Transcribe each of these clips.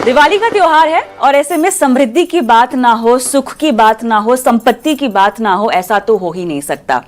दिवाली का त्योहार है और ऐसे में समृद्धि की बात ना हो, सुख की बात ना हो, संपत्ति की बात ना हो, ऐसा तो हो ही नहीं सकता।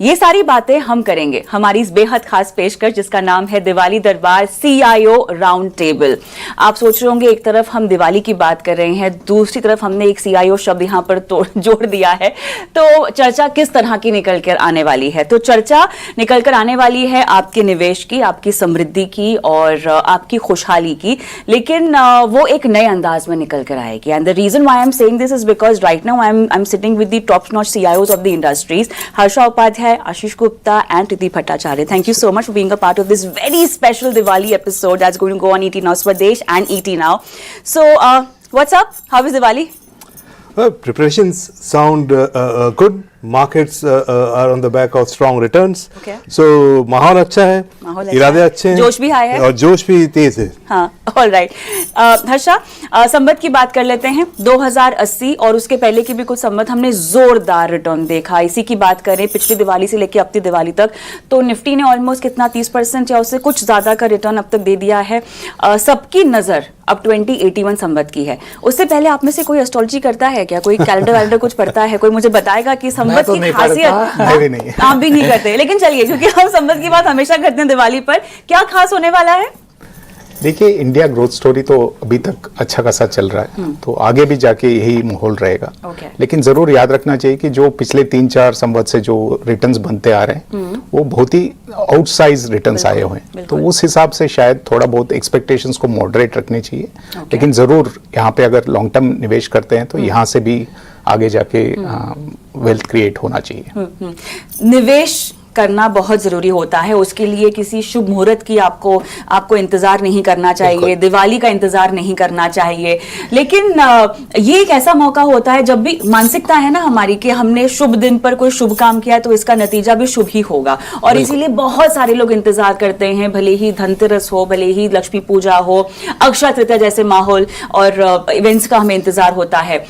ये सारी बातें हम करेंगे हमारी इस बेहद खास पेशकश जिसका नाम है दिवाली दरबार CIO राउंड टेबल। आप सोच रहे होंगे एक तरफ हम दिवाली की बात कर रहे हैं, दूसरी तरफ हमने एक CIO शब्द यहाँ पर जोड़ दिया है, तो चर्चा किस तरह की निकल कर आने वाली है? तो चर्चा निकल कर आने वाली है आपके निवेश की, आपकी समृद्धि की और आपकी खुशहाली की, लेकिन वो एक नए अंदाज में निकल कर आएगी। And the reason why I am saying this is because right now I am sitting with the top notch CIOs of the industries, Harsha Upadhyay, Ashish Gupta and Titi Bhattacharya. Thank you so much for being a part of this very special Diwali episode that's going to go on ET Now Swadesh and ET Now. So, what's up? How is Diwali? Preparations sound good. Markets are on the back of strong returns. Okay. So माहौल अच्छा है, इरादे अच्छे हैं, जोश भी high है और जोश भी तेज है। हाँ, all right. हर्षा, संबत की बात कर लेते हैं। 2080 और उसके पहले की भी कुछ संबत हमने जोरदार रिटर्न देखा। इसी की बात करें पिछली दिवाली से लेकर अब की दिवाली तक, तो निफ्टी ने ऑलमोस्ट कितना 30% या उससे कुछ ज्यादा का रिटर्न अब तक दे दिया है। सबकी नजर अब 2081 संबत की है। उससे पहले आप में से कोई एस्ट्रोलॉजी करता है क्या? कोई कैलेंडर कुछ पढ़ता है? कोई मुझे बताएगा कि संबत की खासियत? आप भी नहीं करते, लेकिन चलिए, क्योंकि हम संबत की बात हमेशा करते हैं दिवाली पर, क्या खास होने वाला है? देखिए, इंडिया ग्रोथ स्टोरी तो अभी तक अच्छा खासा चल रहा है, तो आगे भी जाके यही माहौल रहेगा। लेकिन जरूर याद रखना चाहिए कि जो पिछले 3-4 संवत से जो रिटर्न्स बनते आ रहे हैं वो बहुत ही आउटसाइज रिटर्न्स आए हुए हैं, तो उस हिसाब से शायद थोड़ा बहुत एक्सपेक्टेशंस को मॉडरेट रखनी चाहिए। लेकिन जरूर यहाँ पे अगर लॉन्ग टर्म निवेश करते हैं तो यहाँ से भी आगे जाके वेल्थ क्रिएट होना चाहिए। निवेश करना बहुत जरूरी होता है, उसके लिए किसी शुभ मुहूर्त की आपको इंतजार नहीं करना चाहिए, दिवाली का इंतजार नहीं करना चाहिए। लेकिन ये एक ऐसा मौका होता है जब भी मानसिकता है ना हमारी कि हमने शुभ दिन पर कोई शुभ काम किया तो इसका नतीजा भी शुभ ही होगा, और इसीलिए बहुत सारे लोग इंतजार करते हैं, भले ही धनतेरस हो, भले ही लक्ष्मी पूजा हो, अक्षय तृतीया जैसे माहौल और इवेंट्स का हमें इंतजार होता है।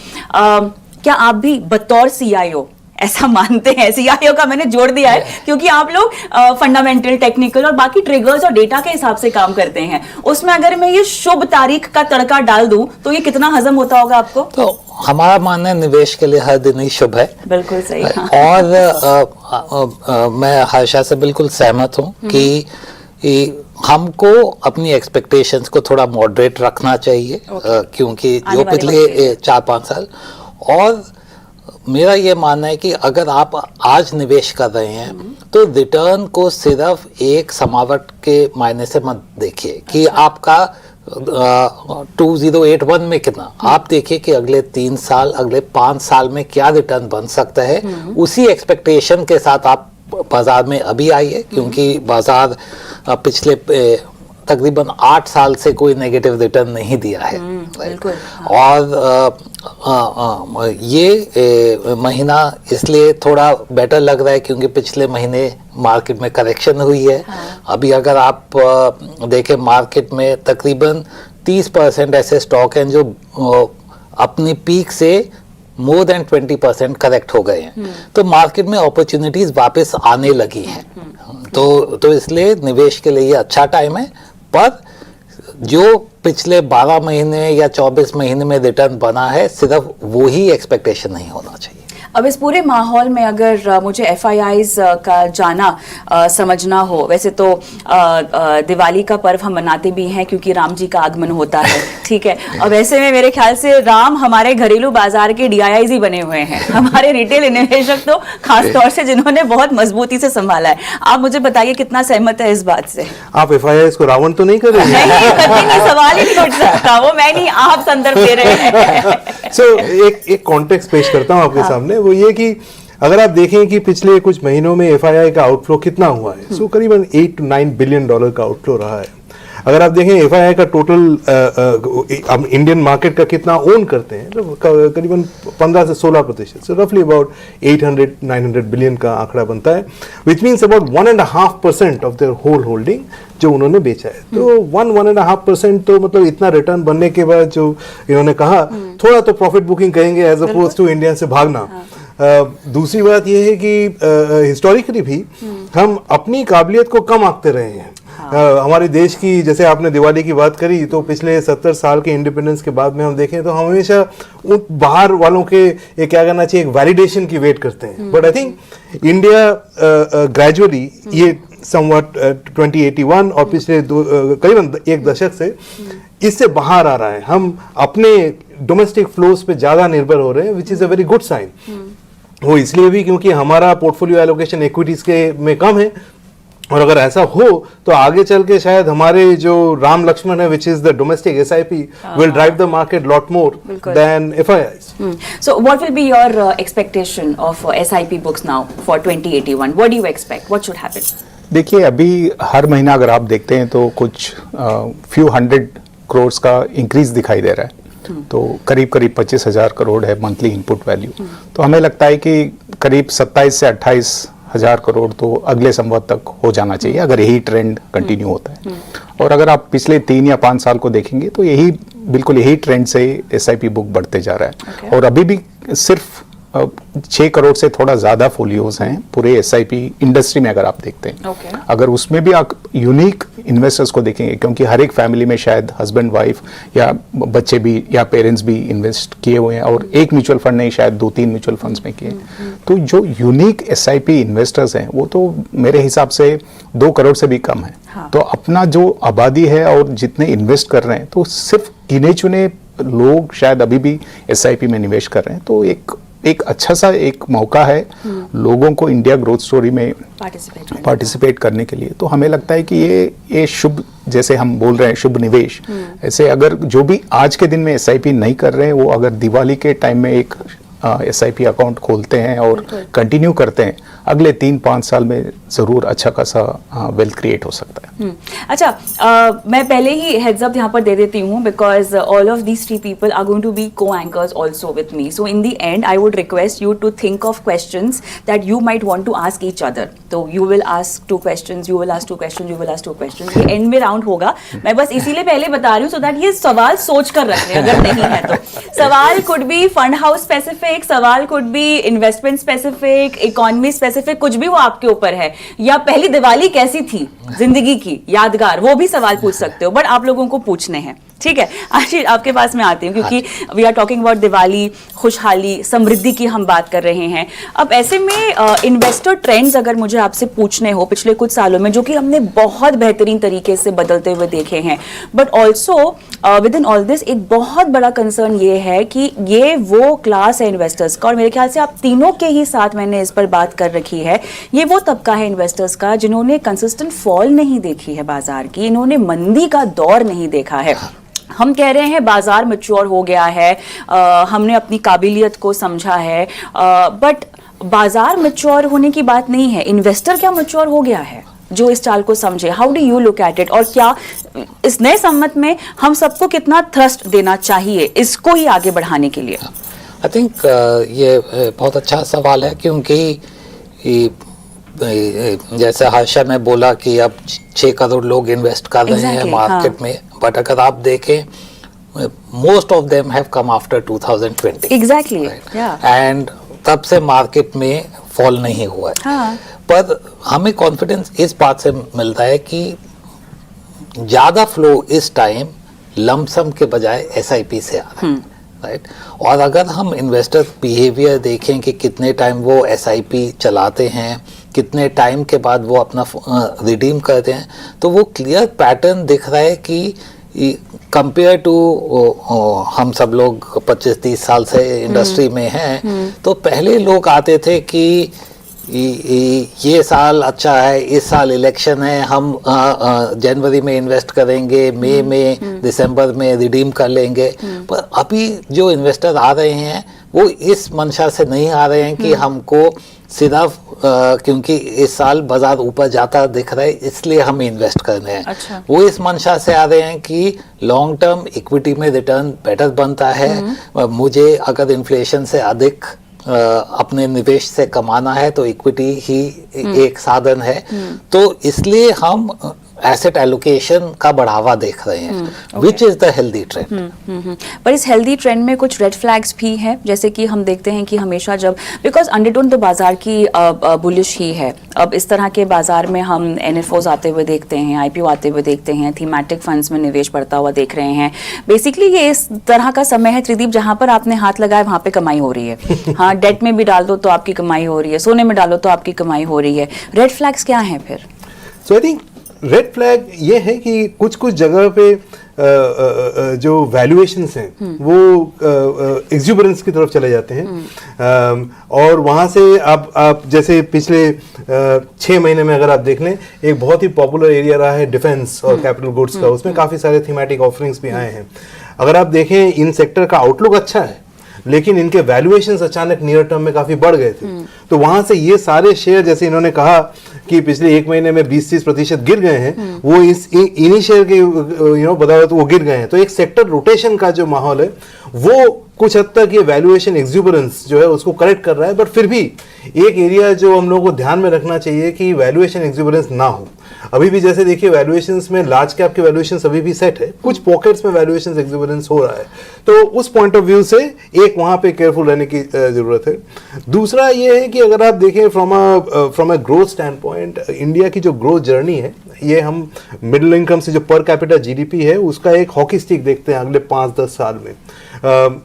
क्या आप भी बतौर CIO ऐसा मानते हैं? CIO का मैंने जोड़ दिया है क्योंकि आप लोग फंडामेंटल, टेक्निकल और बाकी ट्रिगर्स और डेटा के हिसाब से काम करते हैं। उसमें अगर मैं ये शुभ तारीख का तड़का डाल दूं तो ये कितना हजम होता होगा आपको? तो हमारा मानना है निवेश के लिए हर दिन ही शुभ है। बिल्कुल सही। हाँ। और मैं हर्षा से बिल्कुल सहमत हूँ कि हमको अपनी एक्सपेक्टेशंस को थोड़ा मॉडरेट रखना चाहिए, क्योंकि जो पिछले 4-5 साल, और मेरा ये मानना है कि अगर आप आज निवेश कर रहे हैं तो रिटर्न को सिर्फ एक समावट के मायने से मत देखिए कि आपका 2081 में कितना, आप देखिए कि अगले 3 साल, अगले 5 साल में क्या रिटर्न बन सकता है। उसी एक्सपेक्टेशन के साथ आप बाजार में अभी आइए, क्योंकि बाजार पिछले तकरीबन 8 साल से कोई नेगेटिव रिटर्न नहीं दिया है। और ये महीना इसलिए थोड़ा बेटर लग रहा है क्योंकि पिछले महीने मार्केट में करेक्शन हुई है। अभी अगर आप देखें मार्केट में तकरीबन 30% ऐसे स्टॉक हैं जो अपनी पीक से मोर देन 20% करेक्ट हो गए हैं, तो मार्केट में अपॉर्चुनिटीज वापस आने लगी हैं। तो इसलिए निवेश के लिए ये अच्छा टाइम है, पर जो पिछले 12 महीने या 24 महीने में रिटर्न बना है सिर्फ वो ही एक्सपेक्टेशन नहीं होना चाहिए। अब इस पूरे माहौल में अगर मुझे FIIs का जाना समझना हो, वैसे तो दिवाली का पर्व हम मनाते भी हैं क्योंकि राम जी का आगमन होता है, ठीक है। और वैसे में मेरे ख्याल से राम हमारे घरेलू बाजार के DIIs ही बने हुए हैं, हमारे रिटेल निवेशक तो खास तौर से जिन्होंने बहुत मजबूती से संभाला है। आप मुझे बताइए कितना सहमत है इस बात से? आप FIIs को रावण तो नहीं कर रहे हैं? नहीं, सवाल ही नहीं उठ सकता, वो मैं नहीं, आप संदर्भ दे रहे हैं। एक कॉन्टेक्स्ट पेश करता हूँ आपके सामने, वो ये कि अगर आप देखें कि पिछले कुछ महीनों में FII का आउटफ्लो कितना हुआ है, सो करीबन $8 to 9 बिलियन का आउटफ्लो रहा है। अगर आप देखें FII का टोटल इंडियन मार्केट का कितना ओन करते हैं, तो करीबन 15 से 16%, सो रफली अबाउट 800-900 बिलियन का आंकड़ा बनता है, which means about 1.5% of their whole holding जो उन्होंने बेचा है। तो 1.5% तो मतलब इतना रिटर्न बनने के बाद जो इन्होंने कहा, थोड़ा तो प्रॉफिट बुकिंग कहेंगे एज अपोज टू इंडिया से भागना। दूसरी बात यह है कि हिस्टोरिकली भी हम अपनी काबिलियत को कम आंकते रहे हैं। हमारे देश की, जैसे आपने दिवाली की बात करी, तो पिछले 70 साल के इंडिपेंडेंस के बाद में हम देखें तो हम हमेशा उन बाहर वालों के ये क्या करना चाहिए, एक वैलिडेशन की वेट करते हैं। But I think India gradually ये समवट 2081 और पिछले करीबन एक दशक से इससे बाहर आ रहा है। हम अपने डोमेस्टिक फ्लोज पे ज्यादा निर्भर हो रहे हैं, which is a very good sign. वो इसलिए भी क्योंकि हमारा पोर्टफोलियो एलोकेशन इक्विटीज के में कम है, और अगर ऐसा हो तो आगे चल के शायद हमारे जो राम लक्ष्मण है, which is the domestic SIP, will drive the market lot more than FIIs. So what will be your expectation of SIP books now for 2081? What do you expect? What should happen? देखिए, अभी हर महीना अगर आप देखते हैं तो कुछ few 100 crore का इंक्रीज दिखाई दे रहा है। तो करीब 25,000 करोड़ है मंथली इनपुट वैल्यू। तो हमें लगता है कि करीब 27 से 28,000 करोड़ तो अगले संवत तक हो जाना चाहिए, अगर यही ट्रेंड कंटिन्यू होता है। और अगर आप पिछले 3 या 5 साल को देखेंगे तो बिल्कुल यही ट्रेंड से SIP बुक बढ़ते जा रहा है। और अभी भी सिर्फ 6 करोड़ से थोड़ा ज्यादा फोलियोज हैं पूरे SIP इंडस्ट्री में, अगर आप देखते हैं। अगर उसमें भी आप यूनिक इन्वेस्टर्स को देखेंगे, क्योंकि हर एक फैमिली में शायद हस्बैंड वाइफ या बच्चे भी या पेरेंट्स भी इन्वेस्ट किए हुए हैं, और एक म्यूचुअल फंड नहीं, शायद 2-3 म्यूचुअल फंड्स में किए। तो जो यूनिक SIP इन्वेस्टर्स हैं वो तो मेरे हिसाब से 2 करोड़ से भी कम है। तो अपना जो आबादी है और जितने इन्वेस्ट कर रहे हैं, तो सिर्फ गिने चुने लोग शायद अभी भी SIP में निवेश कर रहे हैं। तो एक अच्छा सा एक मौका है लोगों को इंडिया ग्रोथ स्टोरी में पार्टिसिपेट करने के लिए। तो हमें लगता है कि ये शुभ, जैसे हम बोल रहे हैं शुभ निवेश, ऐसे अगर जो भी आज के दिन में SIP नहीं कर रहे हैं, वो अगर दिवाली के टाइम में एक SIP अकाउंट खोलते हैं और कंटिन्यू करते हैं, अगले 3-5 साल में जरूर अच्छा खासा वेल्थ क्रिएट हो सकता है। अच्छा, मैं पहले ही हेड्स अप यहाँ पर दे देती हूँ, because all of these 3 people are going to be co-anchors also with me. So in the end, I would request you to think of questions that you might want to ask each other. So you will ask 2 questions, you will ask 2 questions, you will ask 2 questions. ये and में round होगा। मैं बस इसीलिए पहले बता रही हूँ so that ये सवाल सोच कर रख लें, अगर नहीं है तो। सवाल could be fund house specific, सवाल could be investment specific, economy specific, कुछ भी, वो आपके ऊपर है। या पहली दिवाली कैसी थी जिंदगी की यादगार, वो भी सवाल पूछ सकते हो, बट आप लोगों को पूछने हैं। ठीक है आशीष, आपके पास में आती हूँ, क्योंकि we are talking about Diwali, खुशहाली, समृद्धि की हम बात कर रहे हैं। अब ऐसे में इन्वेस्टर ट्रेंड्स अगर मुझे आपसे पूछने हो पिछले कुछ सालों में, जो कि हमने बहुत बेहतरीन तरीके से बदलते हुए देखे हैं, but also with in all this एक बहुत बड़ा कंसर्न ये है कि ये वो क्लास है इन्वेस्टर्स का, और मेरे ख्याल से आप तीनों के ही साथ मैंने इस पर बात कर रखी है, ये वो तबका है इन्वेस्टर्स का जिन्होंने कंसिस्टेंट फॉल नहीं देखी है बाजार की, इन्होंने मंदी का दौर नहीं देखा है। हम कह रहे हैं बाजार मैच्योर हो गया है, हमने अपनी काबिलियत को समझा है, बट बाजार मैच्योर होने की बात नहीं है, इन्वेस्टर क्या मैच्योर हो गया है जो इस चाल को समझे? How do you look at it? और क्या इस नए सम्मत में हम सबको कितना थ्रस्ट देना चाहिए इसको ही आगे बढ़ाने के लिए? आई थिंक ये बहुत अच्छा सवाल है, क्योंकि जैसे हर्षा ने बोला कि अब 6 करोड़ लोग इन्वेस्ट कर रहे हैं मार्केट में, बट अगर आप देखें most of them have come after 2020 exactly, and तब से मार्केट में फॉल नहीं हुआ है। पर हमें कॉन्फिडेंस इस बात से मिलता है कि ज्यादा फ्लो इस टाइम लमसम के बजाय SIP से आ रहा है, राइट। और अगर हम इन्वेस्टर बिहेवियर देखें कि कितने टाइम वो SIP चलाते हैं, कितने टाइम के बाद वो अपना रिडीम करते हैं, तो वो क्लियर पैटर्न दिख रहा है कि कंपेयर टू हम सब लोग 25-30 साल से इंडस्ट्री में हैं, तो पहले लोग आते थे कि ये साल अच्छा है, इस साल इलेक्शन है, हम जनवरी में इन्वेस्ट करेंगे, मई में, दिसंबर में रिडीम कर लेंगे। पर अभी जो इन्वेस्टर आ रहे हैं वो इस मंशा से नहीं आ रहे हैं कि हमको सिर्फ क्योंकि इस साल बाजार ऊपर जाता दिख रहा है इसलिए हम इन्वेस्ट कर रहे हैं। अच्छा। वो इस मंशा से आ रहे हैं कि लॉन्ग टर्म इक्विटी में रिटर्न बेटर बनता है, मुझे अगर इन्फ्लेशन से अधिक अपने निवेश से कमाना है तो इक्विटी ही एक साधन है। तो इसलिए हम एसेट एलोकेशन का बढ़ावा देख रहे हैं, which is the healthy trend. पर इस हेल्दी ट्रेंड में कुछ रेड फ्लैग्स भी हैं, जैसे कि हम देखते हैं कि हमेशा जब बिकॉज अंडरटोन तो बाजार की बुलिश ही है। अब इस तरह के बाजार में हम एनएफओज आते हुए देखते हैं, आईपीओ आते हुए देखते हैं, थीमेटिक फंड्स में निवेश बढ़ता हुआ देख रहे हैं। बेसिकली ये इस तरह का समय है त्रिदीप जहां पर आपने हाथ लगाया वहां पे कमाई हो रही है। हाँ, डेट में भी डाल दो तो आपकी कमाई हो रही है, सोने में डालो तो आपकी कमाई हो रही है। रेड फ्लैग्स क्या हैं फिर? सो आई थिंक रेड फ्लैग ये है कि कुछ कुछ जगह पे जो वैल्यूएशंस हैं वो एक्सुबरेंस की तरफ चले जाते हैं, और वहाँ से आप जैसे पिछले 6 महीने में अगर आप देख लें, एक बहुत ही पॉपुलर एरिया रहा है डिफेंस और कैपिटल गुड्स का, उसमें काफ़ी सारे थीमेटिक ऑफरिंग्स भी आए हैं। अगर आप देखें इन सेक्टर का आउटलुक अच्छा है, लेकिन इनके वैल्यूएशंस अचानक नियर टर्म में काफी बढ़ गए थे, तो वहां से ये सारे शेयर, जैसे इन्होंने कहा कि पिछले 1 महीने में 20-30% गिर गए हैं, वो इन्हीं शेयर के बदौलत वो गिर गए हैं। तो एक सेक्टर रोटेशन का जो माहौल है वो कुछ हद तक ये वैल्यूएशन एक्सुबरेंस जो है उसको करेक्ट कर रहा है, बट फिर भी एक एरिया जो हम लोगों को ध्यान में रखना चाहिए कि वैल्यूएशन एक्सुबरेंस ना हो। अभी भी जैसे देखिए वैल्यूएशंस में लार्ज कैप के वैल्यूएशंस अभी भी सेट है, कुछ पॉकेट्स में वैल्यूएशंस एक्सुबरेंस हो रहा है, तो उस पॉइंट ऑफ व्यू से एक वहां पे केयरफुल रहने की जरूरत है। दूसरा ये है कि अगर आप देखें from a growth stand point, India की जो ग्रोथ जर्नी है, ये हम मिडिल इनकम से जो पर कैपिटा जीडीपी है उसका एक हॉकी स्टिक देखते हैं अगले 5-10 साल में।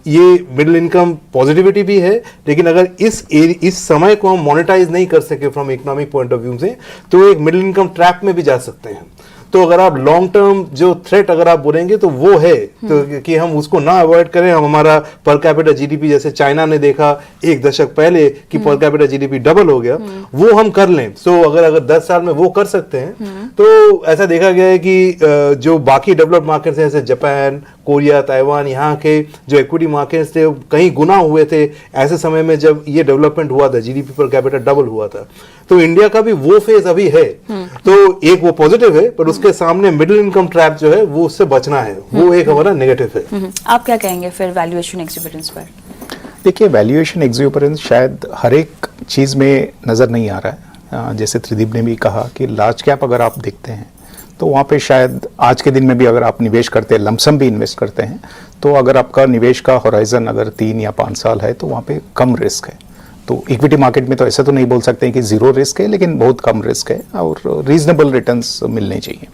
ये मिडिल इनकम पॉजिटिविटी भी है, लेकिन अगर इस समय को हम मोनेटाइज नहीं कर सके from economic point of view से, तो एक मिडिल इनकम ट्रैप में भी जा सकते हैं। तो अगर आप लॉन्ग टर्म जो थ्रेट अगर आप बोलेंगे तो वो है, तो कि हम उसको ना अवॉइड करें। हम हमारा पर कैपिटा जीडीपी, जैसे चाइना ने देखा 1 दशक पहले कि पर कैपिटा जीडीपी डबल हो गया, वो हम कर लें। सो अगर 10 साल में वो कर सकते हैं, तो ऐसा देखा गया है कि जो बाकी डेवलप्ड मार्केट्स हैं जैसे जापान, कोरिया, ताइवान, यहाँ के जो इक्विटी मार्केट्स थे कहीं गुना हुए थे ऐसे समय में जब ये डेवलपमेंट हुआ था, जीडीपी पर कैपिटा डबल हुआ था। तो इंडिया का भी वो फेज अभी है, तो एक वो पॉजिटिव है, पर उसके सामने मिडिल इनकम ट्रैप जो है वो उससे बचना है, वो एक हमारा नेगेटिव है। आप क्या कहेंगे फिर वैल्यूएशन एक्सुबरेंस पर? देखिए, वैल्यूएशन एक्सुबरेंस शायद हर एक चीज में नजर नहीं आ रहा है। जैसे त्रिदीप ने भी कहा कि लार्ज कैप अगर आप देखते हैं तो वहाँ पे शायद आज के दिन में भी अगर आप निवेश करते हैं, लमसम भी इन्वेस्ट करते हैं, तो अगर आपका निवेश का होराइजन अगर 3 या 5 साल है तो वहाँ पे कम रिस्क है। तो इक्विटी मार्केट में तो ऐसा तो नहीं बोल सकते हैं कि जीरो रिस्क है, लेकिन बहुत कम रिस्क है और रीजनेबल रिटर्न्स मिलने चाहिए।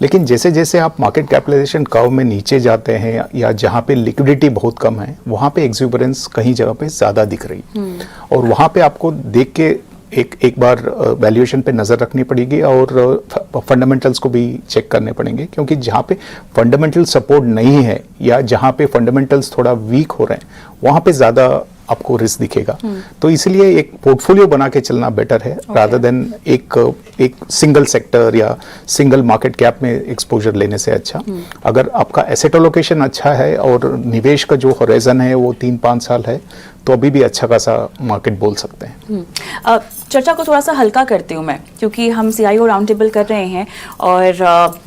लेकिन जैसे जैसे आप मार्केट कैपिटलाइजेशन कर्व में नीचे जाते हैं या जहाँ पे लिक्विडिटी बहुत कम है, वहाँ पे एक्सुबरेंस कहीं जगह पे ज़्यादा दिख रही है, और वहाँ पे आपको देख के एक बार वैल्यूएशन पे नज़र रखनी पड़ेगी और फंडामेंटल्स को भी चेक करने पड़ेंगे, क्योंकि जहाँ पे फंडामेंटल सपोर्ट नहीं है या जहाँ पे फंडामेंटल्स थोड़ा वीक हो रहे हैं, वहाँ पे ज़्यादा आपको रिस्क दिखेगा। तो इसलिए एक पोर्टफोलियो बना के चलना बेटर है, रादर देन एक सिंगल सेक्टर या सिंगल मार्केट कैप में एक्सपोजर लेने से अच्छा। अगर आपका एसेट एलोकेशन अच्छा है और निवेश का जो होराइजन है वो 3-5 साल है, तो अभी भी अच्छा खासा मार्केट बोल सकते हैं। चर्चा को थोड़ा सा हल्का करती हूँ मैं, क्योंकि हम CIO राउंड टेबल कर रहे हैं और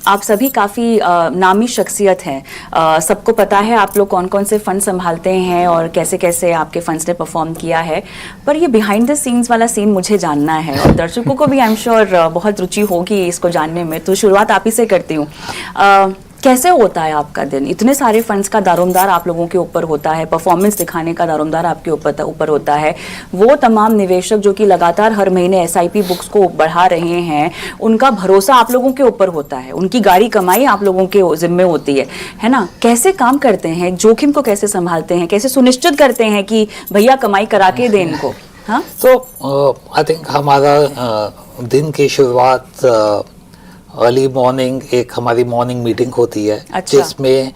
आप सभी काफ़ी नामी शख्सियत हैं। सबको पता है आप लोग कौन कौन से फंड संभालते हैं और कैसे कैसे आपके फंड्स ने परफॉर्म किया है, पर ये बिहाइंड द सीन्स वाला सीन मुझे जानना है और दर्शकों को भी आई एम श्योर बहुत रुचि होगी इसको जानने में। तो शुरुआत आप ही से करती हूँ। कैसे होता है आपका दिन? इतने सारे फंड्स का दारोमदार आप लोगों के ऊपर होता है, परफॉर्मेंस दिखाने का दारोमदार आपके ऊपर होता है। वो तमाम निवेशक जो कि लगातार हर महीने SIP बुक्स को बढ़ा रहे हैं, उनका भरोसा आप लोगों के ऊपर होता है, उनकी गाड़ी कमाई आप लोगों के जिम्मे होती है ना? कैसे काम करते हैं, जोखिम को कैसे संभालते हैं, कैसे सुनिश्चित करते हैं कि भैया कमाई करा के दें इनको? हाँ, तो आई थिंक हमारा दिन की शुरुआत अर्ली मॉर्निंग एक हमारी मॉर्निंग मीटिंग होती है। अच्छा। जिसमें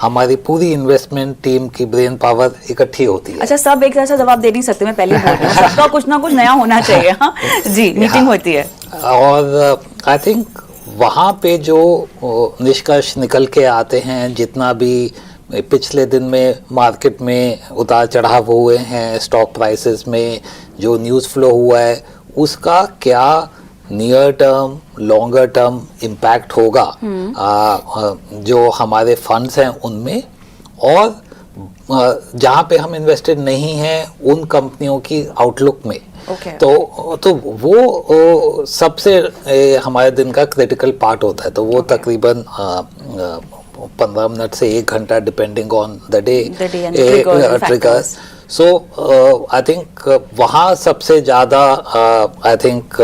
हमारी पूरी इन्वेस्टमेंट टीम की ब्रेन पावर इकट्ठी होती है। अच्छा, सब एक जैसा जवाब दे नहीं सकते, मैं पहले बोल रही हूं, सबका कुछ ना कुछ नया होना चाहिए। हाँ जी, मीटिंग होती है और आई थिंक वहाँ पे जो निष्कर्ष निकल के आते हैं, जितना भी पिछले दिन में मार्केट में उतार चढ़ाव हुए हैं, स्टॉक प्राइसेस में जो न्यूज़ फ्लो हुआ है, उसका क्या near term longer term impact होगा जो हमारे फंड्स हैं उनमें, और जहाँ पे हम इन्वेस्टेड नहीं हैं उन कंपनियों की आउटलुक में Okay. तो वो सबसे हमारे दिन का क्रिटिकल पार्ट होता है, तो वो तकरीबन 15 मिनट से 1 घंटा depending on the day triggers. So I think वहाँ सबसे ज़्यादा आई थिंक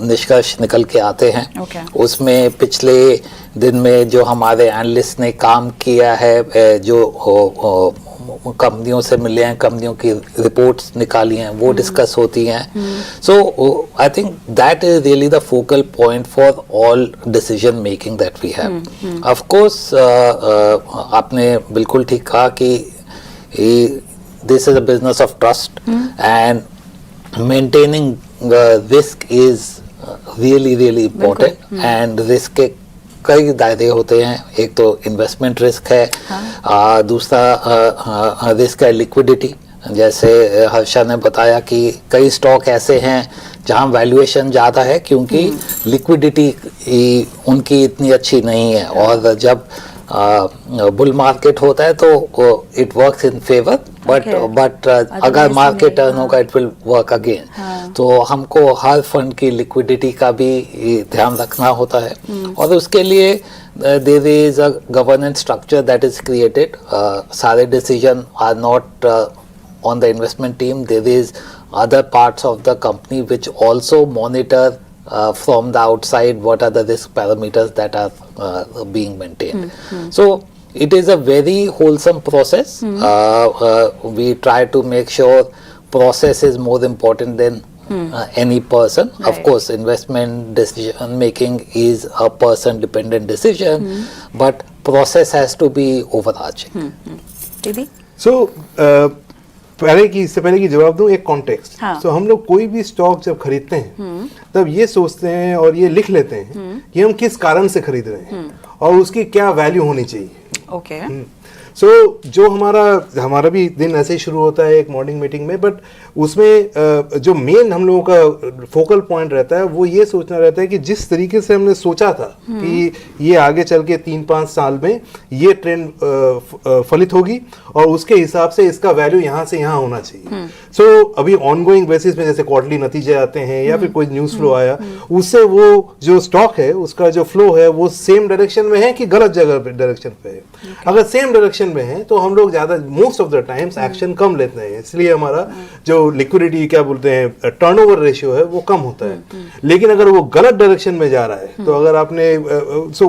निष्कर्ष निकल के आते हैं. Okay. उसमें पिछले दिन में जो हमारे एनालिस्ट ने काम किया है, जो कंपनियों से मिले हैं, कंपनियों की रिपोर्ट्स निकाली हैं, वो डिस्कस होती हैं. So I think that is really the focal point for all decision making that we have. Of course आपने बिल्कुल ठीक कहा कि this is a business of trust, and maintaining risk is really important. And risk के कई दायरे होते हैं. एक तो इन्वेस्टमेंट रिस्क है, दूसरा रिस्क है लिक्विडिटी. जैसे हर्षा ने बताया कि कई स्टॉक ऐसे हैं जहां वैल्यूएशन ज़्यादा है क्योंकि लिक्विडिटी उनकी इतनी अच्छी नहीं है, और जब बुल मार्केट होता है तो it works in favour, but अगर मार्केट टर्न होगा इट विल वर्क अगेन. तो हमको हर फंड की लिक्विडिटी का भी ध्यान रखना होता है, और उसके लिए there is a governance structure that is created. सारे decision are not on the investment team. There is other parts of the company which also monitor from the outside what are the risk parameters that are being maintained. So it is a very wholesome process. We try to make sure process is more important than any person. Right. Of course, investment decision making is a person dependent decision, but process has to be overarching. दीदी सो इससे पहले की जवाब दूं, एक context. तो हम लोग कोई भी स्टॉक जब खरीदते हैं तब ये सोचते हैं और ये लिख लेते हैं कि हम किस कारण से खरीद रहे हैं और उसकी क्या वैल्यू होनी चाहिए. ओके. सो जो हमारा भी दिन ऐसे ही शुरू होता है एक मॉर्निंग मीटिंग में, बट उसमें जो मेन हम लोगों का फोकल पॉइंट रहता है वो ये सोचना रहता है कि जिस तरीके से हमने सोचा था कि ये आगे चल के 3-5 साल में ये ट्रेंड फलित होगी और उसके हिसाब से इसका वैल्यू यहाँ से यहाँ होना चाहिए. सो अभी ऑनगोइंग बेसिस में जैसे क्वार्टरली नतीजे आते हैं या फिर कोई न्यूज फ्लो आया, उससे वो जो स्टॉक है उसका जो फ्लो है वो सेम डायरेक्शन में है कि गलत जगह पे डायरेक्शन पे है. अगर सेम डायरेक्शन में है तो हम लोग ज्यादा most of the times action कम लेते हैं, इसलिए हमारा जो लिक्विडिटी क्या बोलते हैं टर्नओवर रेशियो है वो कम होता है. लेकिन अगर वो गलत डायरेक्शन में जा रहा है तो अगर आपने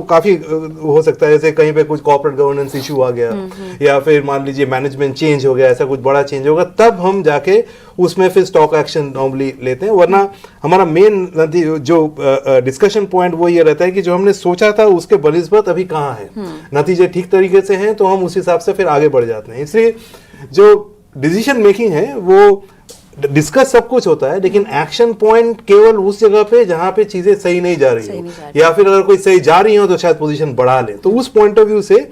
काफी हो सकता है जैसे कहीं पे कुछ कॉर्पोरेट गवर्नेंस इशू आ गया या फिर मान लीजिए मैनेजमेंट चेंज हो गया, ऐसा कुछ बड़ा चेंज होगा, तब हम जाके उसमें फिर स्टॉक एक्शन नॉर्मली लेते हैं. वरना हमारा मेन जो डिस्कशन पॉइंट वो ये रहता है कि जो हमने सोचा था उसके बनिस्बत अभी कहाँ है, नतीजे ठीक तरीके से हैं तो हम उस हिसाब से फिर आगे बढ़ जाते हैं. इसलिए जो डिसीजन मेकिंग है वो डिस्कस सब कुछ होता है, लेकिन एक्शन पॉइंट केवल उस जगह पे जहां पे चीजें सही नहीं जा रही हो या फिर अगर कोई सही जा रही हो तो शायद पोजीशन बढ़ा ले. तो उस पॉइंट ऑफ व्यू से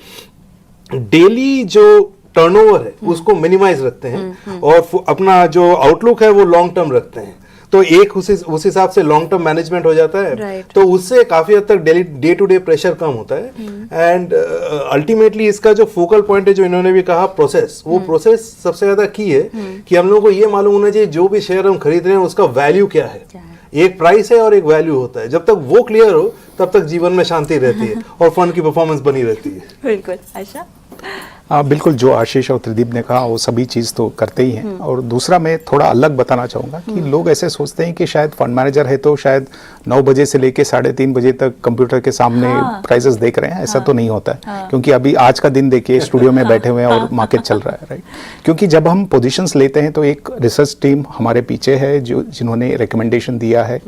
डेली जो टर्नओवर है उसको मिनिमाइज रखते हैं और अपना जो आउटलुक है वो लॉन्ग टर्म रखते हैं. तो एक उस हिसाब से लॉन्ग टर्म मैनेजमेंट हो जाता है. Right. तो उससे काफी हद तक डे टू डे प्रेशर कम होता है. एंड अल्टीमेटली इसका जो फोकल पॉइंट है जो इन्होंने भी कहा प्रोसेस, वो प्रोसेस सबसे ज्यादा की है कि हम लोगों को ये मालूम होना चाहिए जो भी शेयर हम खरीद रहे हैं उसका वैल्यू क्या है. एक प्राइस है और एक वैल्यू होता है. जब तक वो क्लियर हो तब तक जीवन में शांति रहती है और फंड की परफॉर्मेंस बनी रहती है. बिल्कुल. अच्छा. बिल्कुल जो आशीष और त्रिदीप ने कहा वो सभी चीज़ तो करते ही हैं. और दूसरा मैं थोड़ा अलग बताना चाहूँगा कि लोग ऐसे सोचते हैं कि शायद फंड मैनेजर है तो शायद 9 बजे से लेके 3:30 बजे तक कंप्यूटर के सामने प्राइसेस देख रहे हैं. ऐसा तो नहीं होता है, क्योंकि अभी आज का दिन देखिए स्टूडियो में बैठे हुए हैं और मार्केट चल रहा है, राइट. क्योंकि जब हम पोजीशंस लेते हैं तो एक रिसर्च टीम हमारे पीछे है जिन्होंने रिकमेंडेशन दिया है,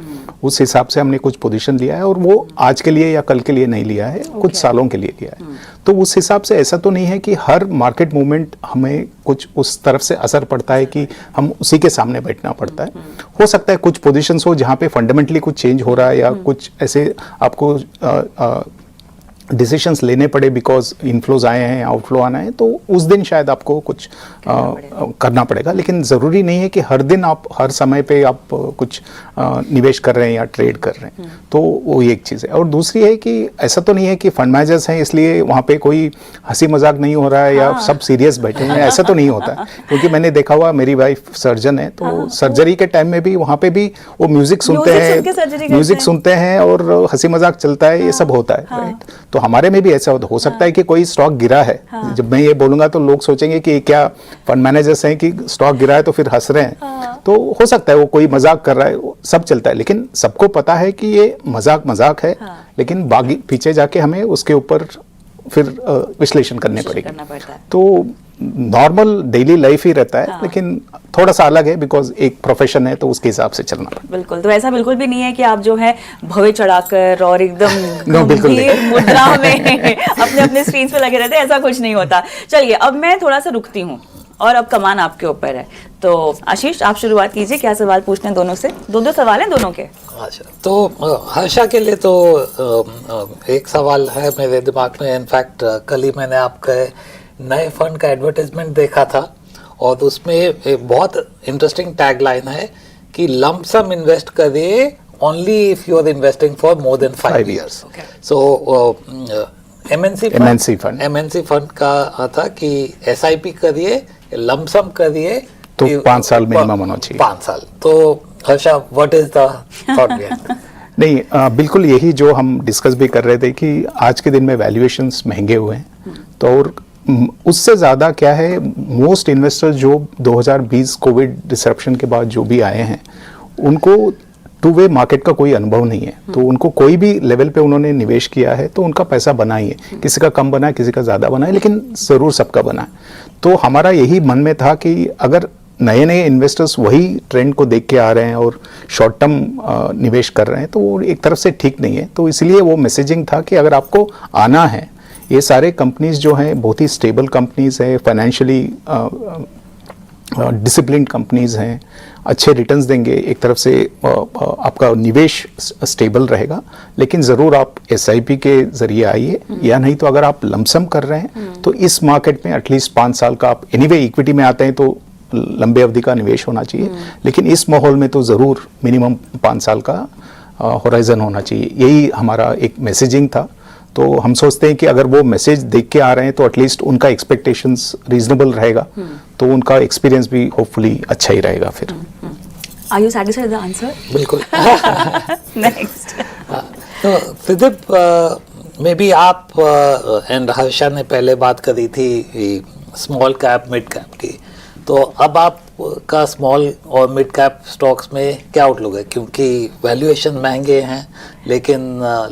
उस हिसाब से हमने कुछ पोजीशन लिया है और वो आज के लिए या कल के लिए नहीं लिया है, कुछ सालों के लिए लिया है. तो उस हिसाब से ऐसा तो नहीं है कि हर मार्केट मूवमेंट हमें कुछ उस तरफ से असर पड़ता है कि हम उसी के सामने बैठना पड़ता है. हो सकता है कुछ पोजीशंस हो जहाँ पे फंडामेंटली कुछ चेंज हो रहा है या कुछ ऐसे आपको डिसीशंस लेने पड़े बिकॉज इनफ्लोज आए हैं, आउटफ्लो आना है, तो उस दिन शायद आपको कुछ करना पड़ेगा। लेकिन ज़रूरी नहीं है कि हर दिन आप हर समय पे आप कुछ निवेश कर रहे हैं या ट्रेड कर रहे हैं। तो वो एक चीज़ है। और दूसरी है कि ऐसा तो नहीं है कि फंड मैनेजर्स हैं इसलिए वहाँ पे कोई हंसी मजाक नहीं हो रहा है या सब सीरियस बैठे हैं, ऐसा तो नहीं होता है। क्योंकि मैंने देखा हुआ, मेरी वाइफ सर्जन है, तो सर्जरी के टाइम में भी वहाँ पे भी वो म्यूजिक सुनते हैं, म्यूजिक सुनते हैं और हंसी मजाक चलता है, ये सब होता है, राइट। तो हमारे में भी ऐसा हो सकता है कि कोई स्टॉक गिरा है, जब मैं ये बोलूंगा तो लोग सोचेंगे कि क्या फंड मैनेजर्स हैं कि स्टॉक गिरा है तो फिर हंस रहे हैं। तो हो सकता है वो कोई मजाक कर रहा है, सब चलता है। लेकिन सबको पता है कि ये मजाक है, लेकिन बाकी पीछे जाके हमें उसके ऊपर फिर विश्लेषण करने पड़ेगा। तो नॉर्मल डेली लाइफ ही रहता है, लेकिन थोड़ा सा अलग है बिकॉज एक प्रोफेशन है तो उसके हिसाब से चलना पड़ेगा। बिल्कुल। तो ऐसा बिल्कुल भी नहीं है कि आप जो है भवे चढ़ाकर और एकदम गंभीर मुद्रा में अपने अपने स्क्रीन पे लगे रहते हैं, ऐसा कुछ नहीं होता। चलिए अब मैं थोड़ा सा रुकती हूँ और अब कमान आपके ऊपर है। तो आशीष, आप शुरुआत कीजिए, क्या सवाल पूछने हैं दोनों से? दो सवाल हैं दोनों के। अच्छा, तो हर्षा के लिए तो एक सवाल है मेरे दिमाग में। इनफैक्ट कल ही मैंने आपके नए फंड का एडवर्टाइजमेंट देखा था और उसमें एक बहुत इंटरेस्टिंग टैगलाइन है कि लंप सम इन्वेस्ट करिए only if you are investing for more than 5 years। So MNC fund का था कि एसआईपी करिए, लंप सम करिए तो 5 साल मिनिमम होना चाहिए। 5 साल। तो Harsha, what is the thought behind? नहीं, बिल्कुल यही जो हम डिस्कस भी कर रहे थे कि आज के दिन में वैल्यूएशंस महंगे हुए हैं। तो और उससे ज़्यादा क्या है, मोस्ट इन्वेस्टर्स जो 2020 कोविड डिसरप्शन के बाद जो भी आए हैं, उनको टू वे मार्केट का कोई अनुभव नहीं है। तो उनको कोई भी लेवल पे उन्होंने निवेश किया है तो उनका पैसा बना ही है। किसी का कम बना है, किसी का ज़्यादा बना है, लेकिन ज़रूर सबका बना है। तो हमारा यही मन में था कि अगर नए नए इन्वेस्टर्स वही ट्रेंड को देख के आ रहे हैं और शॉर्ट टर्म निवेश कर रहे हैं तो वो एक तरफ से ठीक नहीं है। तो इसलिए वो मैसेजिंग था कि अगर आपको आना है, ये सारे कंपनीज जो हैं बहुत ही स्टेबल कंपनीज हैं, फाइनेंशियली डिसिप्लिन कंपनीज हैं, अच्छे रिटर्न्स देंगे, एक तरफ से आपका निवेश स्टेबल रहेगा। लेकिन ज़रूर आप एसआईपी के ज़रिए आइए, या नहीं तो अगर आप लमसम कर रहे हैं तो इस मार्केट में एटलीस्ट 5 साल का आप एनीवे इक्विटी में आते हैं तो लंबे अवधि का निवेश होना चाहिए। लेकिन इस माहौल में तो ज़रूर मिनिमम 5 साल का होराइजन होना चाहिए। यही हमारा एक मैसेजिंग था। तो हम सोचते हैं कि अगर वो मैसेज देख के आ रहे हैं तो एटलीस्ट उनका एक्सपेक्टेशंस रीजनेबल रहेगा, तो उनका एक्सपीरियंस भी होपफुली अच्छा ही रहेगा। फिर are you satisfied with the answer? बिल्कुल। नेक्स्ट। तो प्रदीप, मे बी आप एंड हर्षा ने पहले बात करी थी स्मॉल कैप मिड कैप की, तो अब आप का स्मॉल और मिड कैप स्टॉक्स में क्या आउटलुक है? क्योंकि वैल्यूएशन महंगे हैं लेकिन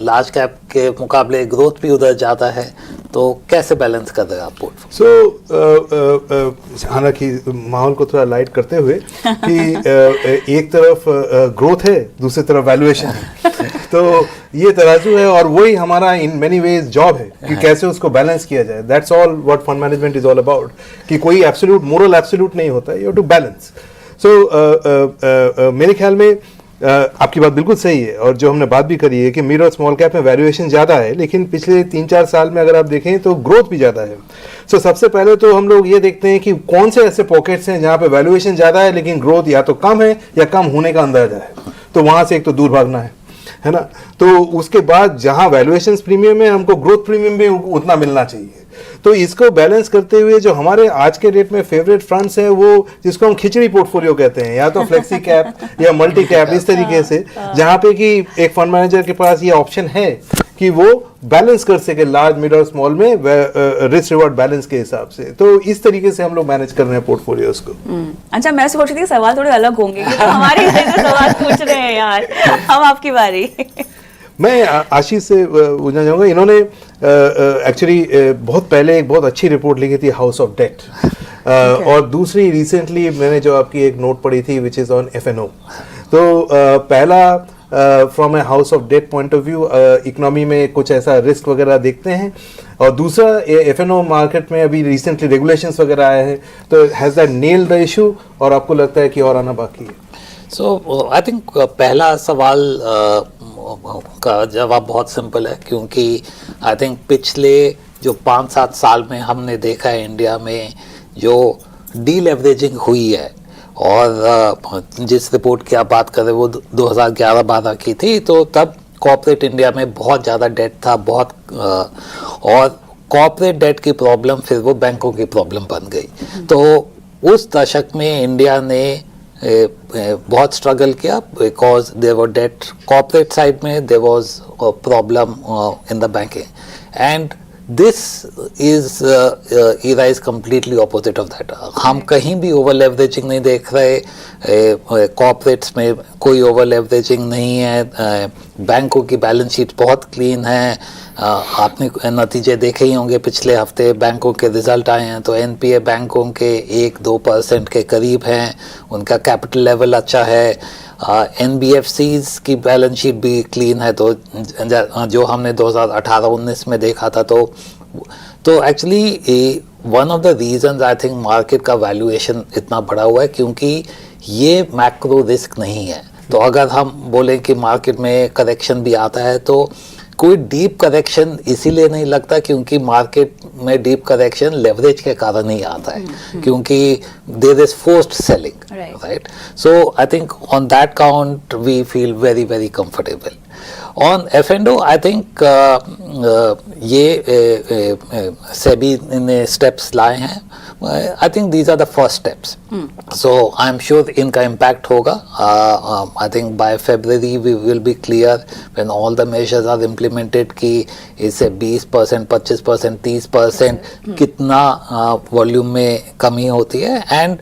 लार्ज कैप के मुकाबले ग्रोथ भी उधर ज़्यादा है, तो कैसे बैलेंस कर रहे हैं आप पोर्टफोलियो? हालांकि माहौल को थोड़ा लाइट करते हुए कि एक तरफ ग्रोथ है, दूसरी तरफ वैल्यूएशन है, तो ये तराजू है और वही हमारा इन मेनी वेज जॉब है कि कैसे उसको बैलेंस किया जाए। That's all what fund management is all about, कि कोई एब्सोल्यूट मोरल एब्सोल्यूट नहीं होता है, यू हैव टू बैलेंस। सो मेरे ख्याल में आपकी बात बिल्कुल सही है और जो हमने बात भी करी है कि मिड और स्मॉल कैप में वैल्यूएशन ज़्यादा है, लेकिन पिछले 3-4 साल में अगर आप देखें तो ग्रोथ भी ज़्यादा है। सो सबसे पहले तो हम लोग ये देखते हैं कि कौन से ऐसे पॉकेट्स हैं जहाँ पे वैल्यूएशन ज़्यादा है लेकिन ग्रोथ या तो कम है या कम होने का अंदाजा है, तो वहाँ से एक तो दूर भागना है ना। तो उसके बाद जहाँ वैल्यूएशन प्रीमियम है, हमको ग्रोथ प्रीमियम भी उतना मिलना चाहिए। तो इसको बैलेंस करते हुए जो हमारे आज के डेट में फेवरेट फंड्स हैं, वो जिसको हम खिचड़ी पोर्टफोलियो कहते हैं, या तो फ्लेक्सी कैप या मल्टी कैप, इस तरीके से, जहाँ पे कि एक फंड मैनेजर के पास ये ऑप्शन है कि वो बैलेंस कर सके लार्ज मिड और स्मॉल में रिस्क रिवॉर्ड बैलेंस के हिसाब से। तो इस तरीके से हम लोग मैनेज कर रहे हैं पोर्टफोलियोज को। अच्छा, मैं सोच रही थी सवाल थोड़े अलग होंगे, हमारे सवाल पूछ रहे हैं यार, हम आपकी बारी। मैं आशीष से पूछना चाहूँगा, इन्होंने एक्चुअली बहुत पहले एक बहुत अच्छी रिपोर्ट लिखी थी हाउस ऑफ डेट, और दूसरी रिसेंटली मैंने जो आपकी एक नोट पढ़ी थी विच इज़ ऑन FNO। तो पहला from a house of date point of view economy में कुछ ऐसा रिस्क वगैरह देखते हैं, और दूसरा FNO मार्केट में अभी रिसेंटली रेगुलेशंस वगैरह आए हैं, तो has that nailed the issue और आपको लगता है कि और आना बाकी है? सो आई थिंक पहला सवाल का जवाब बहुत सिंपल है, क्योंकि आई थिंक पिछले जो 5-7 साल में हमने देखा है इंडिया में जो डीलेवरेजिंग हुई है, और जिस रिपोर्ट की आप बात कर रहे हैं वो 2011-12 की थी, तो तब कॉर्पोरेट इंडिया में बहुत ज़्यादा डेट था, और कॉर्पोरेट डेट की प्रॉब्लम फिर वो बैंकों की प्रॉब्लम बन गई। तो उस दशक में इंडिया ने बहुत स्ट्रगल किया, because there were debt corporate side में, there was a problem in the banking, and this is completely opposite of that. हम कहीं भी ओवर लेवरेजिंग नहीं देख रहे, कॉर्पोरेट्स में कोई ओवर लेवरेजिंग नहीं है, बैंकों की बैलेंस शीट बहुत क्लीन है। आपने नतीजे देखे ही होंगे, पिछले हफ्ते बैंकों के रिजल्ट आए हैं, तो एनपीए बैंकों के 1-2% के करीब हैं, उनका कैपिटल लेवल अच्छा है, एनबीएफसीज की बैलेंस शीट भी क्लीन है, तो जो हमने 2018-19 में देखा था, तो actually one of the reasons I think market का वैल्यूएशन इतना बढ़ा हुआ है, क्योंकि ये मैक्रो रिस्क नहीं है। तो अगर हम बोले कि मार्केट में करेक्शन भी आता है, तो कोई डीप करेक्शन इसीलिए नहीं लगता क्योंकि मार्केट में डीप करेक्शन लेवरेज के कारण ही आता है, क्योंकि there is forced selling, right? So I think on that count we feel very very comfortable. On एफ&ओ आई थिंक ये सेबी ने स्टेप्स लाए हैं, I think these are the first steps, so I am sure इनका impact होगा। I think by February we will be clear when all the measures are implemented कि इससे 20%, 25%, 30% कितना वॉल्यूम में कमी होती है। And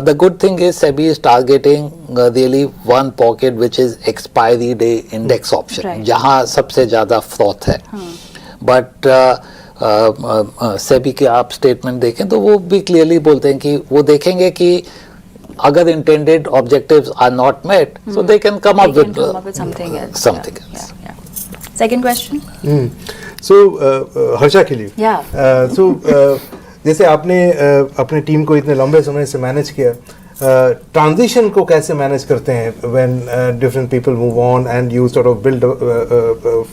the good thing is SEBI is targeting really one pocket which is expiry day index option, जहाँ सबसे ज़्यादा फ्रॉथ है। बट SEBI के आप स्टेटमेंट देखें तो वो भी क्लियरली बोलते हैं कि वो देखेंगे कि अगर intended objectives are not met, so they can come up with something else. Something else. Second question. So Harsha के लिए, so जैसे आपने अपने टीम को इतने लंबे समय से मैनेज किया, ट्रांजिशन को कैसे मैनेज करते हैं when different people move on and you sort of build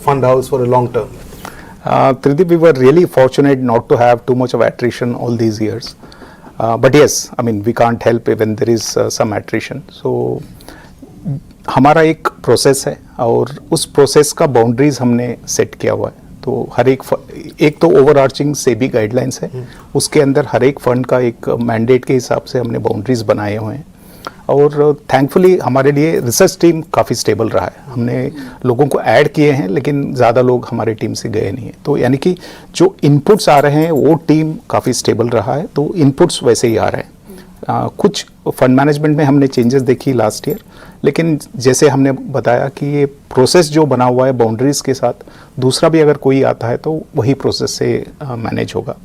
fund house for a long term? Trideep, we were really fortunate not to have too much of attrition all these years. But yes, I mean, we can't help when there is some attrition. So हमारा एक process है और उस process का boundaries हमने set किया हुआ है। तो हर एक तो ओवरआर्चिंग सेबी गाइडलाइंस है, उसके अंदर हर एक फंड का एक मैंडेट के हिसाब से हमने बाउंड्रीज बनाए हुए हैं। और थैंकफुली हमारे लिए रिसर्च टीम काफ़ी स्टेबल रहा है। हमने लोगों को ऐड किए हैं लेकिन ज़्यादा लोग हमारे टीम से गए नहीं हैं, तो यानी कि जो इनपुट्स आ रहे हैं वो टीम काफ़ी स्टेबल रहा है, तो इनपुट्स वैसे ही आ रहे हैं। कुछ फंड मैनेजमेंट में हमने चेंजेस देखी लास्ट ईयर, लेकिन जैसे हमने बताया कि ये प्रोसेस जो बना हुआ है बाउंड्रीज के साथ, दूसरा भी अगर कोई आता है तो वही प्रोसेस से मैनेज होगा।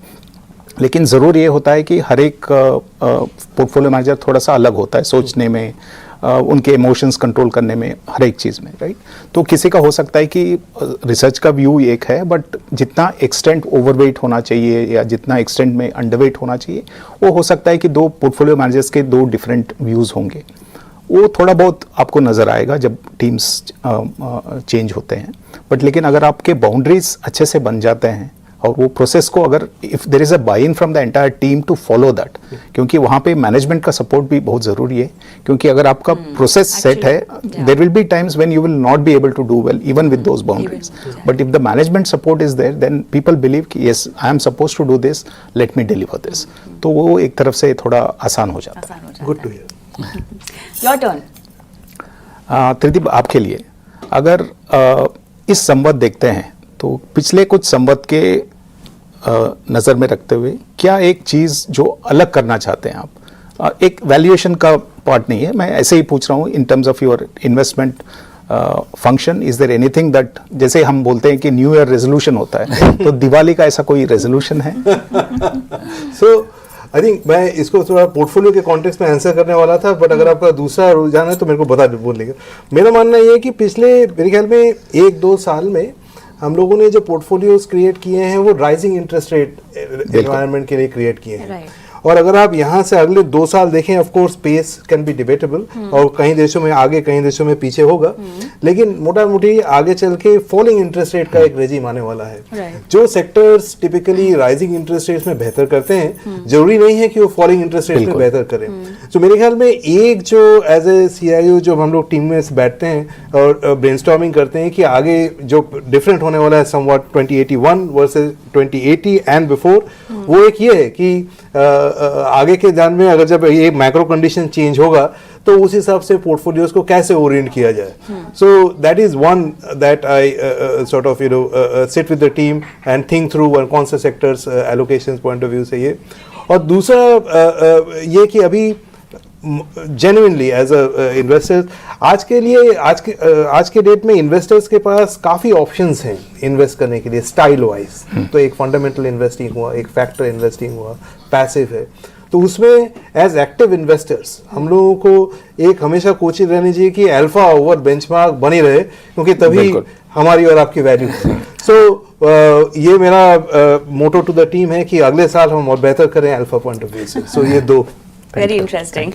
लेकिन ज़रूर ये होता है कि हर एक पोर्टफोलियो मैनेजर थोड़ा सा अलग होता है सोचने में, उनके इमोशंस कंट्रोल करने में, हर एक चीज़ में, राइट? तो किसी का हो सकता है कि रिसर्च का व्यू एक है, बट जितना एक्सटेंट ओवरवेट होना चाहिए या जितना एक्सटेंट में अंडरवेट होना चाहिए, वो हो सकता है कि दो पोर्टफोलियो मैनेजर्स के दो डिफरेंट व्यूज़ होंगे। वो थोड़ा बहुत आपको नज़र आएगा जब टीम्स चेंज होते हैं, बट लेकिन अगर आपके बाउंड्रीज अच्छे से बन जाते हैं और वो प्रोसेस को अगर if there is a buy in from the entire team to follow that, क्योंकि वहाँ पे मैनेजमेंट का सपोर्ट भी बहुत ज़रूरी है, क्योंकि अगर आपका प्रोसेस सेट है, there will be times when you will not be able to do well even with those boundaries, but if the management support is there then people believe कि yes I am suppose to do this, let me deliver this, तो वो एक तरफ से थोड़ा आसान हो जाता है। Good to hear. Your turn. Tridip, आपके लिए अगर इस संवत देखते हैं तो पिछले कुछ संवत के नज़र में रखते हुए क्या एक चीज़ जो अलग करना चाहते हैं आप? एक वैल्यूएशन का पार्ट नहीं है, मैं ऐसे ही पूछ रहा हूँ in terms of your investment function, is there anything that, जैसे हम बोलते हैं कि न्यू ईयर रेजोल्यूशन होता है, तो दिवाली का ऐसा कोई रेजोल्यूशन है? सो आई थिंक मैं इसको थोड़ा पोर्टफोलियो के कॉन्टेक्स्ट में आंसर करने वाला था, बट अगर आपका दूसरा रुझान है तो मेरे को बता बोलिएगा। मेरा मानना ये है कि पिछले मेरे ख्याल में 1-2 साल में हम लोगों ने जो पोर्टफोलियोज क्रिएट किए हैं वो राइजिंग इंटरेस्ट रेट एनवायरनमेंट के लिए क्रिएट किए हैं, और अगर आप यहाँ से अगले 2 साल देखें, of course pace can be debatable और कई देशों में आगे कई देशों में पीछे होगा, लेकिन मोटा मोटी आगे चल के फॉलिंग इंटरेस्ट रेट का एक रेजिम आने वाला है। जो sectors typically rising interest rates में बेहतर करते हैं, जरूरी नहीं है कि वो फॉलिंग इंटरेस्ट रेट में बेहतर करें। तो मेरे ख्याल में एक जो एज ए CIO जो हम लोग टीम में बैठते हैं और ब्रेनस्टॉर्मिंग करते हैं कि आगे जो डिफरेंट होने वाला है समवॉट 2081 वर्सेस 2080 एंड बिफोर, वो एक ये है कि आगे के जान में अगर जब ये मैक्रो कंडीशन चेंज होगा तो उस हिसाब से पोर्टफोलियोज को कैसे ओरिएंट किया जाए। So that is one that I sort of sit with the team and think through कौन से sectors allocation point of view से ये, और दूसरा ये कि अभी जेन्युइनली एज अ इन्वेस्टर आज के डेट में इन्वेस्टर्स के पास काफ़ी ऑप्शंस हैं इन्वेस्ट करने के लिए स्टाइल वाइज। तो एक फंडामेंटल इन्वेस्टिंग हुआ, एक फैक्टर इन्वेस्टिंग हुआ, पैसिव है। तो उसमें एज एक्टिव इन्वेस्टर्स हम लोगों को एक हमेशा कोशिश रहनी चाहिए कि अल्फा ओवर बेंचमार्क बनी रहे, क्योंकि तभी हमारी और आपकी वैल्यू। सो ये मेरा मोटो टू द टीम है कि अगले साल हम और बेहतर करें अल्फा पॉइंट ऑफ व्यू से। सो ये दो वेरी इंटरेस्टिंग।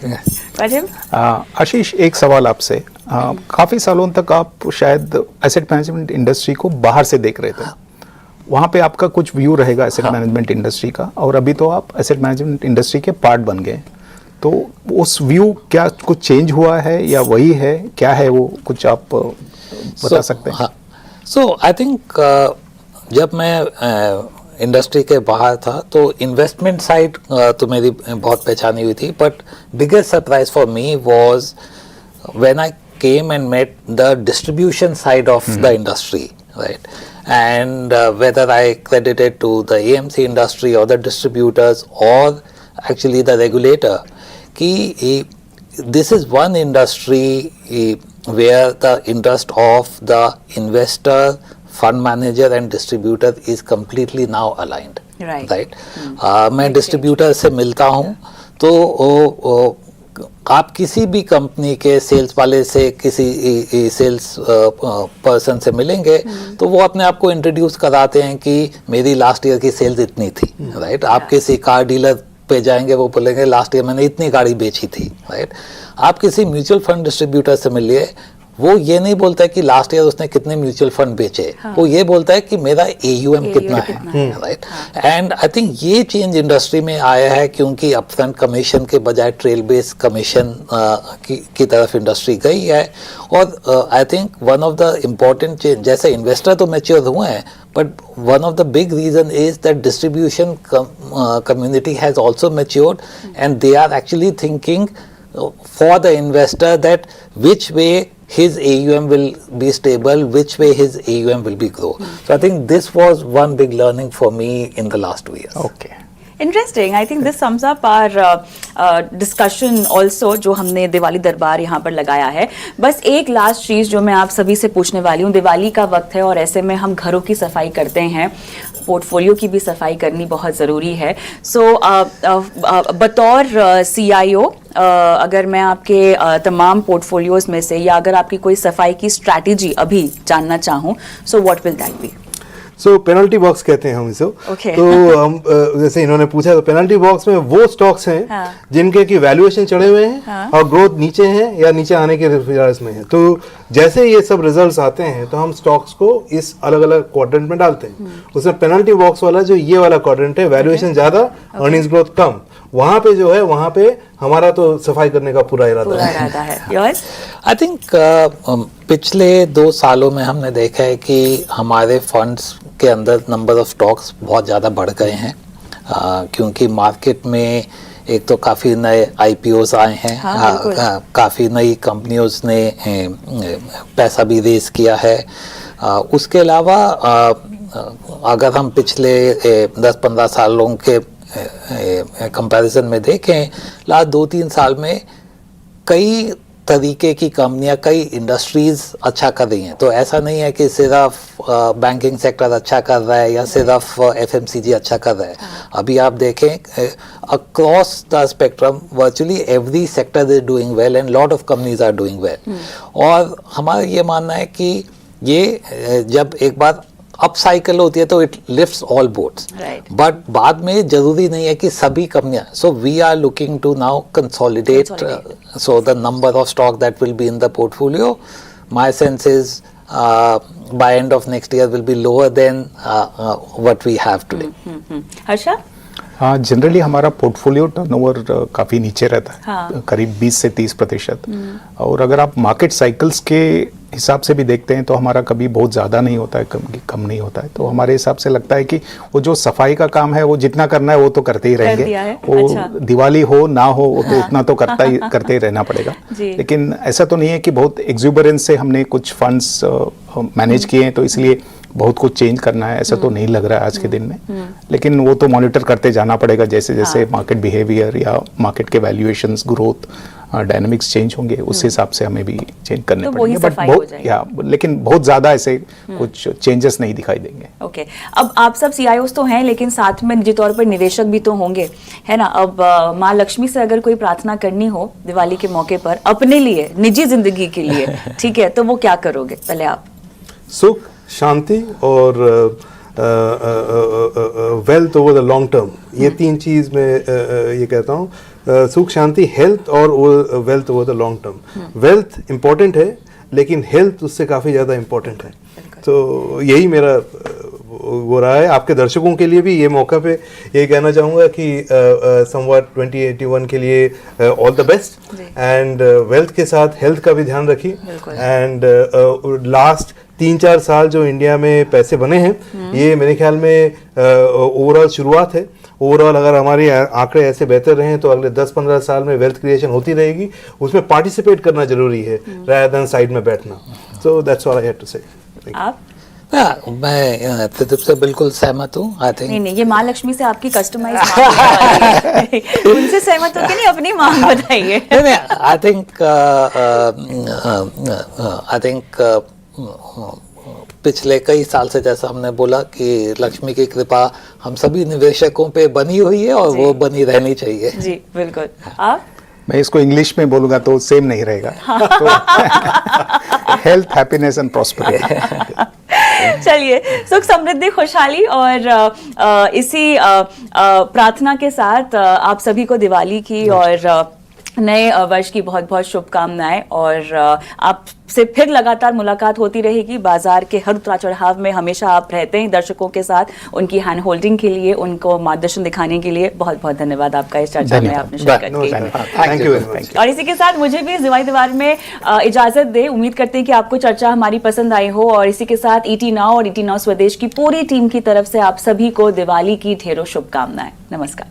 आशीष, एक सवाल आपसे। काफी सालों तक आप शायद एसेट मैनेजमेंट इंडस्ट्री को बाहर से देख रहे थे, वहाँ पे आपका कुछ व्यू रहेगा एसेट मैनेजमेंट इंडस्ट्री का, और अभी तो आप एसेट मैनेजमेंट इंडस्ट्री के पार्ट बन गए, तो उस व्यू क्या कुछ चेंज हुआ है या वही है, क्या है वो, कुछ आप बता सकते हैं? सो आई थिंक जब मैं इंडस्ट्री के बाहर था तो इन्वेस्टमेंट साइड तो मेरी बहुत पहचानी हुई थी, but biggest surprise for me was when I came and met the distribution side of the industry, right? And whether I credit it to the AMC industry or the distributors or actually the regulator, this is one industry where the interest of the investor, fund manager and distributor is completely now aligned, right? मैं distributor से मिलता हूँ तो आप किसी भी company के sales वाले से, किसी सेल्स पर्सन से मिलेंगे तो वो अपने आप को इंट्रोड्यूस कराते हैं कि मेरी लास्ट ईयर की सेल्स इतनी थी, राइट? आप किसी कार डीलर पे जाएंगे, वो बोलेंगे लास्ट ईयर मैंने इतनी गाड़ी बेची थी, राइट? आप किसी म्यूचुअल फंड डिस्ट्रीब्यूटर से मिलिए, वो ये नहीं बोलता है कि लास्ट ईयर उसने कितने म्यूचुअल फंड बेचे, वो ये बोलता है कि मेरा AUM कितना है, राइट? एंड आई थिंक ये चेंज इंडस्ट्री में आया है क्योंकि अपफ्रंट कमीशन के बजाय ट्रेल बेस्ड कमीशन की तरफ इंडस्ट्री गई है। और I think one of the important change, जैसे इन्वेस्टर तो मैच्योर हुए हैं, but one of the big reason is that distribution community has also matured and they are actually thinking for the investor that which way his AUM will be stable, which way his AUM will be grow. So I think this was one big learning for me in the last 2 years. Okay. Interesting. I think this sums up our discussion also जो हमने दिवाली दरबार यहाँ पर लगाया है। बस एक last चीज़ जो मैं आप सभी से पूछने वाली हूँ, दिवाली का वक्त है और ऐसे में हम घरों की सफाई करते हैं, पोर्टफोलियो की भी सफाई करनी बहुत ज़रूरी है। सो बतौर CIO अगर मैं आपके तमाम पोर्टफोलियोज में से या अगर आपकी कोई सफाई की स्ट्रैटेजी अभी जानना चाहूँ, so what will that be? So penalty box कहते हैं हम इसे। तो हम जैसे इन्होंने पूछा, तो पेनल्टी बॉक्स में वो स्टॉक्स हैं जिनके की वैल्यूएशन चढ़े हुए हैं और ग्रोथ नीचे है या नीचे आने के प्रयास में है। तो जैसे ये सब रिजल्ट्स आते हैं तो हम स्टॉक्स को इस अलग अलग क्वाड्रेंट में डालते हैं। उसमें पेनल्टी बॉक्स वाला जो ये वाला क्वाड्रेंट है, वैल्यूएशन ज्यादा, अर्निंग्स ग्रोथ कम, वहां पे जो है वहां पे हमारा तो सफाई करने का पूरा इरादा है। आई थिंक पिछले 2 सालों में हमने देखा है कि हमारे फंड्स के अंदर नंबर ऑफ स्टॉक्स बहुत ज़्यादा बढ़ गए हैं, क्योंकि मार्केट में एक तो काफ़ी नए IPOs आए हैं, काफ़ी नई कंपनियों ने पैसा भी रेज किया है। उसके अलावा अगर हम पिछले 10-15 सालों के कंपैरिजन में देखें, लास्ट 2-3 साल में कई तरीके की कंपनियां, कई इंडस्ट्रीज अच्छा कर रही हैं। तो ऐसा नहीं है कि सिर्फ बैंकिंग सेक्टर अच्छा कर रहा है या सिर्फ FMCG अच्छा कर रहा है। अभी आप देखें across the spectrum virtually every sector is doing well and lot of companies are doing well. और हमारा ये मानना है कि ये जब एक बार अप साइकिल होती है तो it lifts all boats, Right. But बाद में जरूरी नहीं है कि सभी कंपनियां, so we are looking to now consolidate, so the number of stock that will be in the portfolio, my sense is by end of next year will be lower than what we have today. Harsha? हाँ, generally हमारा portfolio turnover काफ़ी नीचे रहता है, हाँ। करीब 20 से 30%। और अगर आप मार्केट साइकिल्स के हिसाब से भी देखते हैं तो हमारा कभी बहुत ज़्यादा नहीं होता है, कम नहीं होता है। तो हमारे हिसाब से लगता है कि वो जो सफाई का काम है वो जितना करना है वो तो करते ही रहेंगे। वो अच्छा। दिवाली हो ना हो वो तो उतना तो करते ही रहना पड़ेगा। लेकिन ऐसा तो नहीं है कि बहुत एग्जूबरेंस से हमने कुछ फंड्स मैनेज किए हैं तो इसलिए बहुत कुछ चेंज करना है, ऐसा तो नहीं लग रहा है आज के दिन में। लेकिन वो तो मॉनिटर करते जाना पड़ेगा, जैसे जैसे मार्केट बिहेवियर या मार्केट के वैल्यूएशंस, ग्रोथ, डायनामिक्स चेंज होंगे उस हिसाब से हमें भी चेंज करने पड़ेंगे। बट बहुत लेकिन बहुत ज़्यादा ऐसे कुछ चेंजेस नहीं दिखाई देंगे। ओके, अब आप सब CIOs तो हैं, लेकिन साथ में निजी तौर पर निवेशक भी तो होंगे, है ना? अब माँ लक्ष्मी से अगर कोई प्रार्थना करनी हो दिवाली के मौके पर अपने लिए, निजी जिंदगी के लिए, ठीक है, तो वो क्या करोगे? पहले आप। सुख, शांति और wealth over the long term, ये तीन चीज मैं ये कहता हूँ। सुख, शांति, हेल्थ और wealth over the long term. Wealth important है लेकिन हेल्थ उससे काफ़ी ज़्यादा इंपॉर्टेंट है। तो यही मेरा वो रहा है। आपके दर्शकों के लिए भी ये मौका पे ये कहना चाहूँगा कि संवाद 2081 के लिए all the best, and wealth के साथ हेल्थ का भी ध्यान रखिए। एंड लास्ट 3-4 साल जो इंडिया में पैसे बने हैं, ये मेरे ख्याल में ओवरऑल शुरुआत है। ओवरऑल अगर हमारे आंकड़े ऐसे बेहतर रहें तो अगले 10-15 साल में वेल्थ क्रिएशन होती रहेगी। उसमें पार्टिसिपेट करना जरूरी है rather than साइड में बैठना। So that's all I have to say. आप? मैं प्रदीप से बिल्कुल सहमत हूँ। आई थिंक नहीं, ये माँ लक्ष्मी से आपकी कस्टमाइज उनसे सहमत हो कि नहीं? अपनी मांग बताइए। आई थिंक पिछले कई साल से, जैसा हमने बोला, कि लक्ष्मी की कृपा हम सभी निवेशकों पे बनी हुई है और वो बनी रहनी चाहिए। जी बिल्कुल। आप? मैं इसको इंग्लिश में बोलूंगा तो सेम नहीं रहेगा। तो हेल्थ, हैप्पीनेस एंड प्रॉस्पेरिटी। चलिए, सुख, समृद्धि, खुशहाली और इसी प्रार्थना के साथ आप सभी को दिवाली की और नए वर्ष की बहुत बहुत शुभकामनाएं। और आपसे फिर लगातार मुलाकात होती रहेगी। बाजार के हर उतार चढ़ाव में हमेशा आप रहते हैं दर्शकों के साथ। उनकी हैंड होल्डिंग के लिए, उनको मार्गदर्शन दिखाने के लिए बहुत बहुत धन्यवाद आपका इस चर्चा में आपने शिरकत की। Thank you very much. और इसी के साथ मुझे भी दिवाली दीवार में इजाजत दे। उम्मीद करते हैं कि आपको चर्चा हमारी पसंद आई हो। और इसी के साथ ET नाउ और ET नाउ स्वदेश की पूरी टीम की तरफ से आप सभी को दिवाली की ढेरों शुभकामनाएं। नमस्कार।